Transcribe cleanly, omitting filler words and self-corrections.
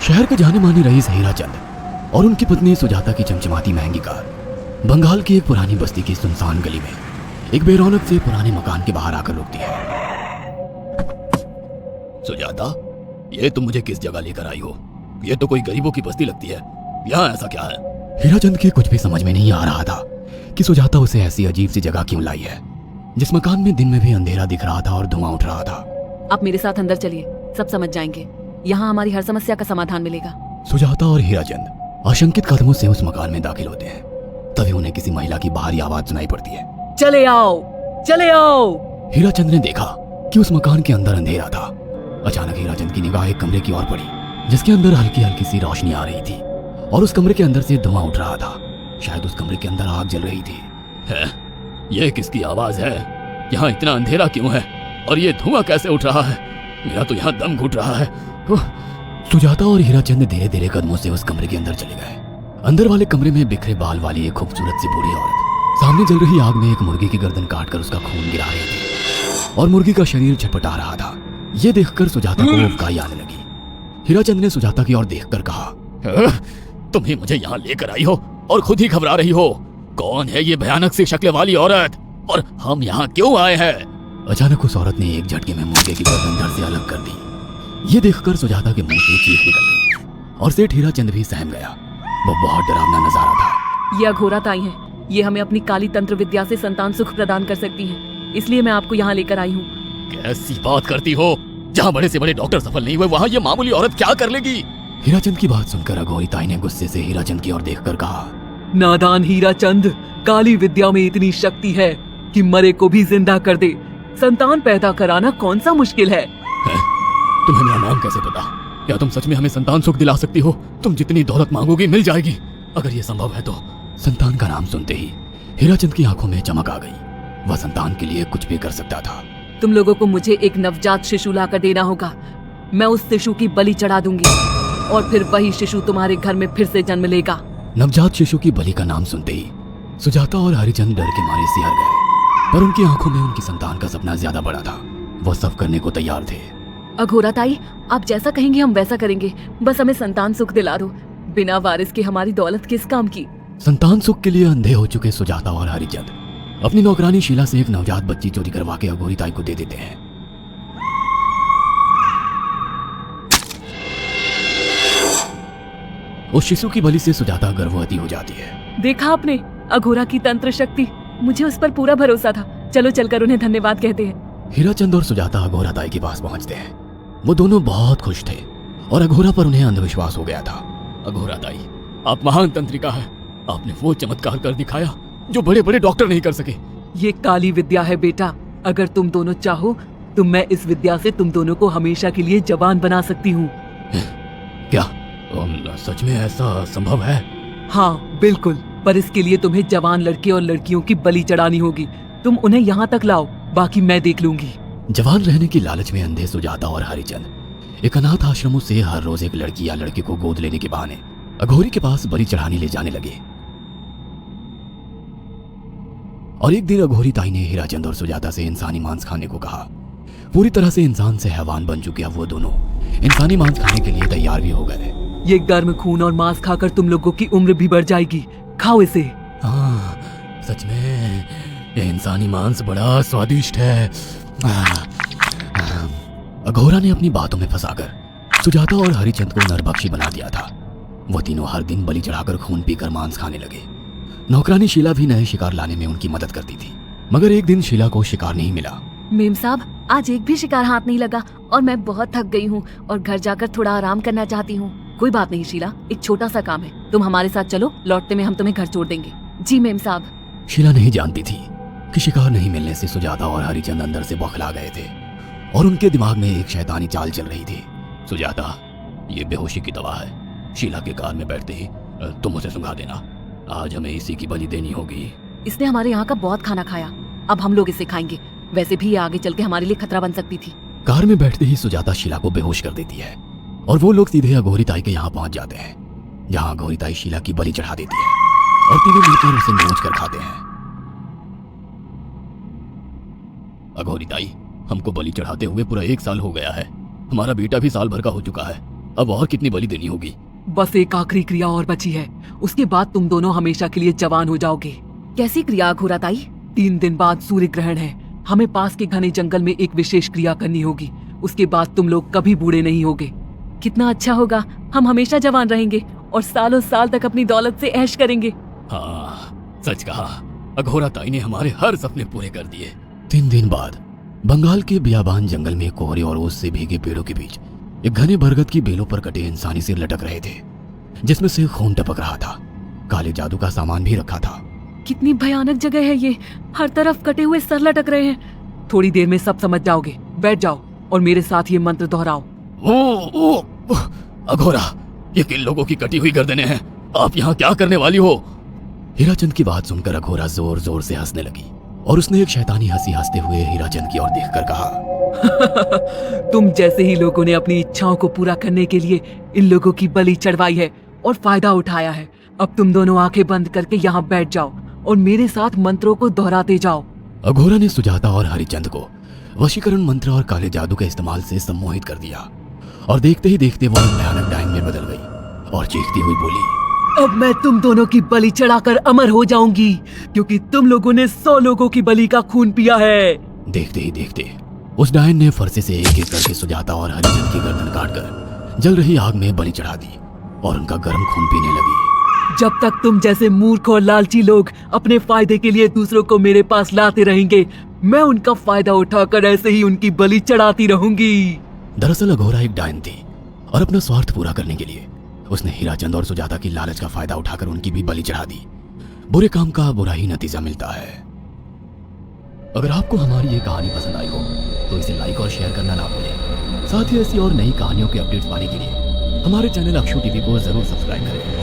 शहर के जाने माने रईस हीराचंद और उनकी पत्नी सुजाता की चमचमाती महंगी कार बंगाल की एक पुरानी बस्ती की सुनसान गली में एक बेरौनक से पुराने मकान के बाहर आकर रुकती है। सुजाता, ये तुम मुझे किस जगह लेकर आई हो? ये तो कोई गरीबों की बस्ती लगती है, यहाँ ऐसा क्या है? हीराचंद के कुछ भी समझ में नहीं आ रहा था कि सुजाता उसे ऐसी अजीब सी जगह क्यों लाई है, जिस मकान में दिन में भी अंधेरा दिख रहा था और धुआं उठ रहा था। आप मेरे साथ अंदर चलिए, सब समझ जाएंगे। यहाँ हमारी हर समस्या का समाधान मिलेगा। सुजाता और हीराचंद आशंकित कदमों से उस मकान में दाखिल होते हैं। तभी उन्हें किसी महिला की बाहरी आवाज सुनाई पड़ती है। चले आओ, चले आओ। हीराचंद ने देखा कि उस मकान के अंदर अंधेरा था। अचानक हीराचंद की निगाह एक कमरे की ओर पड़ी, जिसके अंदर हल्की हल्की सी रोशनी आ रही थी और उस कमरे के अंदर से धुआं उठ रहा था। शायद उस कमरे के अंदर आग जल रही थी। है? ये किसकी आवाज है? यहाँ इतना अंधेरा क्यों है और ये धुआं कैसे उठ रहा है? मेरा तो यहाँ दम घुट रहा है। सुजाता और हीराचंद धीरे धीरे कदमों से उस कमरे के अंदर चले गए। अंदर वाले कमरे में बिखरे बाल वाली एक खूबसूरत सी बूढ़ी औरत सामने जल रही आग में एक मुर्गी की गर्दन काटकर उसका खून गिरा रही थी और मुर्गी का शरीर छटपटा रहा था। ये देखकर सुजाता को उबकाई आने लगी। हीराचंद ने सुजाता की ओर देखकर कहा, तुम ही मुझे यहाँ लेकर आई हो और खुद ही घबरा रही हो। कौन है ये भयानक सी शक्ल वाली औरत और हम यहाँ क्यों आए हैं? अचानक उस औरत ने एक झटके में मुर्गे की गर्दन धड़ से अलग कर दी। ये देखकर सुजाता के मुंह से चीख निकल गई और सेठ हीराचंद भी सहम गया। वो बहुत डरावना नजारा था। ये अघोरा ताई हैं। ये हमें अपनी काली तंत्र विद्या से संतान सुख प्रदान कर सकती हैं। इसलिए मैं आपको यहाँ लेकर आई हूँ। कैसी बात करती हो? जहाँ बड़े से बड़े डॉक्टर सफल नहीं हुए, वहाँ ये मामूली औरत क्या कर लेगी? हीराचंद की बात सुनकर अघोरी ताई ने गुस्से से हीराचंद की ओर देखकर कहा, नादान हीराचंद, काली विद्या में इतनी शक्ति है कि मरे को भी जिंदा कर दे। संतान पैदा कराना कौन सा मुश्किल है? तुम्हें मेरा नाम कैसे पता? क्या तुम सच में हमें संतान सुख दिला सकती हो? तुम जितनी दौलत मांगोगी मिल जाएगी, अगर ये संभव है तो। संतान का नाम सुनते ही हीराचंद की आंखों में चमक आ गई। वह संतान के लिए कुछ भी कर सकता था। तुम लोगों को मुझे एक नवजात शिशु लाकर देना होगा। मैं उस शिशु की बलि चढ़ा दूंगी और फिर वही शिशु तुम्हारे घर में फिर से जन्म लेगा। नवजात शिशु की बलि का नाम सुनते ही सुजाता और हरिचंद डर के मारे सिहर गए, पर उनकी आंखों में उनकी संतान का सपना ज्यादा बड़ा था। वो सब करने को तैयार थे। अघोरा ताई, आप जैसा कहेंगे हम वैसा करेंगे। बस हमें संतान सुख दिला दो। बिना वारिस के हमारी दौलत किस काम की? संतान सुख के लिए अंधे हो चुके सुजाता और हरिचंद अपनी नौकरानी शीला से एक नवजात बच्ची चोरी करवा के अघोरी ताई को दे देते हैं। उस शिशु की बलि से सुजाता गर्भवती हो जाती है। देखा आपने अघोरा की तंत्र शक्ति? मुझे उस पर पूरा भरोसा था। चलो चलकर उन्हें धन्यवाद कहते हैं। हीराचंद और सुजाता अघोरा ताई के पास पहुंचते हैं। वो दोनों बहुत खुश थे और अघोरा पर उन्हें अंधविश्वास हो गया था। अघोरा ताई, आप महान तंत्रिका है। आपने वो चमत्कार कर दिखाया जो बड़े बड़े डॉक्टर नहीं कर सके। ये काली विद्या है बेटा। अगर तुम दोनों चाहो तो मैं इस विद्या से तुम दोनों को हमेशा के लिए जवान बना सकती हूँ। क्या सच में ऐसा संभव है? हाँ बिल्कुल, पर इसके लिए तुम्हें जवान लड़के और लड़कियों की बलि चढ़ानी होगी। तुम उन्हें यहाँ तक लाओ, बाकी मैं देख लूंगी। जवान रहने की लालच में अंधे सुजाता और हरिचंद एक अनाथ आश्रमों से हर रोज एक लड़की या लड़के को गोद लेने के बहाने अघोरी के पास बलि चढ़ाने ले जाने लगे। और एक दिन अघोरी ताई ने हीराचंद और सुजाता से इंसानी मांस खाने को कहा। पूरी तरह से इंसान से हैवान बन चुके वो दोनों इंसानी मांस खाने के लिए तैयार भी हो गए। ये गर्म खून और मांस खाकर तुम लोगों की उम्र भी बढ़ जाएगी। खाओ इसे। हाँ, सच में ये इंसानी मांस बड़ा स्वादिष्ट है। अघोरा ने अपनी बातों में फंसाकर सुजाता और हरिचंद को नरभक्षी बना दिया था। वो तीनों हर दिन बलि चढ़ाकर खून पीकर मांस खाने लगे। नौकरानी शीला भी नए शिकार लाने में उनकी मदद करती थी, मगर एक दिन शीला को शिकार नहीं मिला। मेम साहब, आज एक भी शिकार हाथ नहीं लगा और मैं बहुत थक गई हूँ और घर जाकर थोड़ा आराम करना चाहती हूँ। कोई बात नहीं शीला, एक छोटा सा काम है, तुम हमारे साथ चलो। लौटते में हम तुम्हें घर छोड़ देंगे। जी मेम साहब। शीला नहीं जानती थी कि शिकार नहीं मिलने से सुजाता और हरिचंद अंदर से बौखला गए थे और उनके दिमाग में एक शैतानी चाल चल रही थी। सुजाता, ये बेहोशी की दवा है। शीला के कार में बैठते ही तुम उसे सुंघा देना। आज हमें इसी की बलि देनी होगी। इसने हमारे यहाँ का बहुत खाना खाया, अब हम लोग इसे खाएंगे। वैसे भी ये आगे चल के हमारे लिए खतरा बन सकती थी। कार में बैठते ही सुजाता शीला को बेहोश कर देती है और वो लोग सीधे अघोरी ताई के यहाँ पहुंच जाते हैं, जहाँ अघोरी ताई शीला की बलि चढ़ा देती है और तीनों मिलकर उसे नोच कर खाते हैं। अघोरी ताई, हमको बलि चढ़ाते हुए पूरा 1 साल हो गया है। हमारा बेटा भी साल भर का हो चुका है। अब और कितनी बलि देनी होगी? बस एक आखिरी क्रिया और बची है, उसके बाद तुम दोनों हमेशा के लिए जवान हो जाओगे। कैसी क्रिया घोड़ा ताई? 3 दिन बाद सूर्य ग्रहण है, हमें पास के घने जंगल में एक विशेष क्रिया करनी होगी। उसके बाद तुम लोग कभी बूढ़े नहीं होगे। कितना अच्छा होगा, हम हमेशा जवान रहेंगे और सालों साल तक अपनी दौलत से ऐश करेंगे। हाँ, सच कहा। अघोरा ताई ने हमारे हर सपने पूरे कर दिए। 3 दिन बाद बंगाल के बियाबान जंगल में कोहरे और ओस से भीगे पेड़ों के बीच एक घने बरगद की बेलों पर कटे इंसानी सिर लटक रहे थे, जिसमें से खून टपक रहा था। काले जादू का सामान भी रखा था। कितनी भयानक जगह है ये, हर तरफ कटे हुए सर लटक रहे हैं। थोड़ी देर में सब समझ जाओगे। बैठ जाओ और मेरे साथ ये मंत्र दोहराओ। ओ, अघोरा, ये किन लोगों की कटी हुई गर्दनें हैं? आप यहाँ क्या करने वाली हो? हीराचंद की बात सुनकर अघोरा जोर जोर से हंसने लगी और उसने एक शैतानी हंसी हंसते हुए हीराचंद की ओर देखकर कहा, तुम जैसे ही लोगों ने अपनी इच्छाओं को पूरा करने के लिए इन लोगों की बलि चढ़वाई है और फायदा उठाया है। अब तुम दोनों आंखें बंद करके यहाँ बैठ जाओ और मेरे साथ मंत्रों को दोहराते जाओ। अघोरा ने सुजाता और हरिचंद को वशीकरण मंत्र और काले जादू के इस्तेमाल से सम्मोहित कर दिया और देखते ही देखते वो भयानक डायन में बदल गई और चीखती हुई बोली, अब मैं तुम दोनों की बलि चढ़ाकर अमर हो जाऊंगी, क्योंकि तुम लोगों ने 100 लोगों की बलि का खून पिया है। देखते ही देखते उस डायन ने फरसे से एक एक करके सुजाता और हरिचंद की गर्दन काटकर जल रही आग में बलि चढ़ा दी और उनका गर्म खून पीने लगी। जब तक तुम जैसे मूर्ख और लालची लोग अपने फायदे के लिए दूसरों को मेरे पास लाते रहेंगे, मैं उनका फायदा उठाकर ऐसे ही उनकी बलि चढ़ाती रहूंगी। दरअसल अघोरा एक डायन थी और अपना स्वार्थ पूरा करने के लिए उसने हीराचंद और सुजाता की लालच का फायदा उठाकर उनकी भी बलि चढ़ा दी। बुरे काम का बुरा ही नतीजा मिलता है। अगर आपको हमारी ये कहानी पसंद आई हो तो इसे लाइक और शेयर करना ना भूलें। साथ ही ऐसी और नई कहानियों के अपडेट्स पाने के लिए हमारे चैनल अक्षु टीवी को जरूर सब्सक्राइब करें।